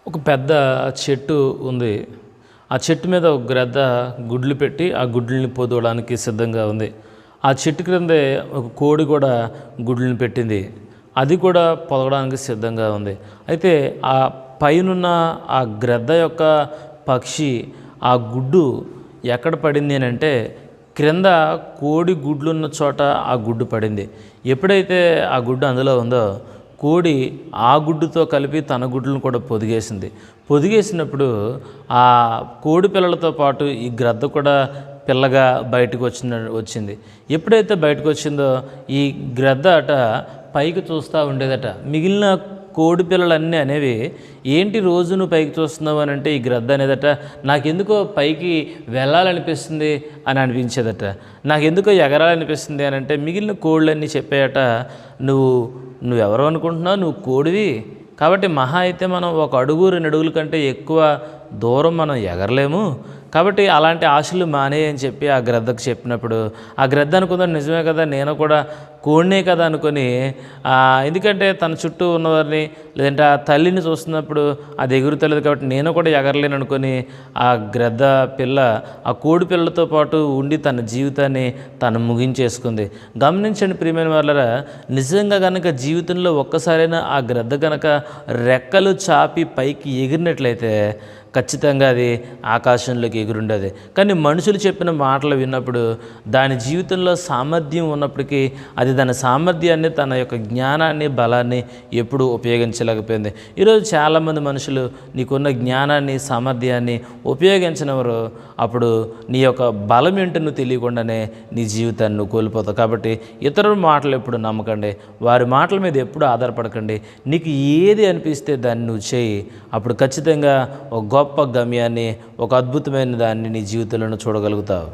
ఒక పెద్ద చెట్టు ఉంది. ఆ చెట్టు మీద ఒక గ్రద్ద గుడ్లు పెట్టి ఆ గుడ్లని పొదవడానికి సిద్ధంగా ఉంది. ఆ చెట్టు క్రిందే ఒక కోడి కూడా గుడ్లను పెట్టింది. అది కూడా పొదగడానికి సిద్ధంగా ఉంది. అయితే ఆ పైనున్న ఆ గ్రద్ద యొక్క పక్షి ఆ గుడ్డు ఎక్కడ పడింది అని అంటే క్రింద కోడి గుడ్లున్న చోట ఆ గుడ్డు పడింది. ఎప్పుడైతే ఆ గుడ్డు అందులో ఉందో కోడి ఆ గుడ్డుతో కలిపి తన గుడ్లను కూడా పొదిగేసింది. పొదిగేసినప్పుడు ఆ కోడి పిల్లలతో పాటు ఈ గ్రద్ద కూడా పిల్లగా బయటకు వచ్చింది. ఎప్పుడైతే బయటకు వచ్చిందో ఈ గ్రద్ద పైకి చూస్తూ ఉండేదట. మిగిలిన కోడి పిల్లలన్నీ అనేవి ఏంటి రోజు నువ్వు పైకి చూస్తున్నావు అని అంటే ఈ గ్రద్ద అనేదట నాకెందుకో పైకి వెళ్ళాలనిపిస్తుంది అని అనిపించేదట. నాకెందుకో ఎగరాలనిపిస్తుంది అని అంటే మిగిలిన కోళ్ళన్నీ చెప్పాయట నువ్వెవరో అనుకుంటున్నావు, నువ్వు కోడివి కాబట్టి మహా అయితే మనం ఒక అడుగు 2 అడుగుల కంటే ఎక్కువ దూరం మనం ఎగరలేము, కాబట్టి అలాంటి ఆశలు మానేయని చెప్పి ఆ గ్రద్దకు చెప్పినప్పుడు ఆ గ్రద్ద అనుకుందా నిజమే కదా, నేను కూడా కోడినే కదా అనుకొని ఎందుకంటే తన చుట్టూ ఉన్నవారిని లేదంటే ఆ తల్లిని చూస్తున్నప్పుడు అది ఎగురుతలేదు కాబట్టి నేను కూడా ఎగరలేను అనుకొని ఆ గ్రద్ద పిల్ల ఆ కోడి పిల్లలతో పాటు ఉండి తన జీవితాన్ని తను ముగించేసుకుంది. గమనించండి ప్రియమైన వాళ్ళరా, నిజంగా కనుక జీవితంలో ఒక్కసారైనా ఆ గ్రద్ద కనుక రెక్కలు చాపి పైకి ఎగిరినట్లయితే ఖచ్చితంగా అది ఆకాశంలోకి ఎగురుండేది. కానీ మనుషులు చెప్పిన మాటలు విన్నప్పుడు దాని జీవితంలో సామర్థ్యం ఉన్నప్పటికీ అది తన సామర్థ్యాన్ని తన యొక్క జ్ఞానాన్ని బలాన్ని ఎప్పుడూ ఉపయోగించలేకపోయింది. ఈరోజు చాలామంది మనుషులు నీకున్న జ్ఞానాన్ని సామర్థ్యాన్ని ఉపయోగించినవారు అప్పుడు నీ యొక్క బలం ఏంటో నువ్వు తెలియకుండానే నీ జీవితాన్ని నువ్వు కోల్పోతావు. కాబట్టి ఇతరుల మాటలు ఎప్పుడు నమ్మకండి, వారి మాటల మీద ఎప్పుడు ఆధారపడకండి. నీకు ఏది అనిపిస్తే దాన్ని నువ్వు చేయి. అప్పుడు ఖచ్చితంగా ఒక గొప్ప గమ్యాన్ని, ఒక అద్భుతమైన దాన్ని నీ జీవితంలో చూడగలుగుతావు.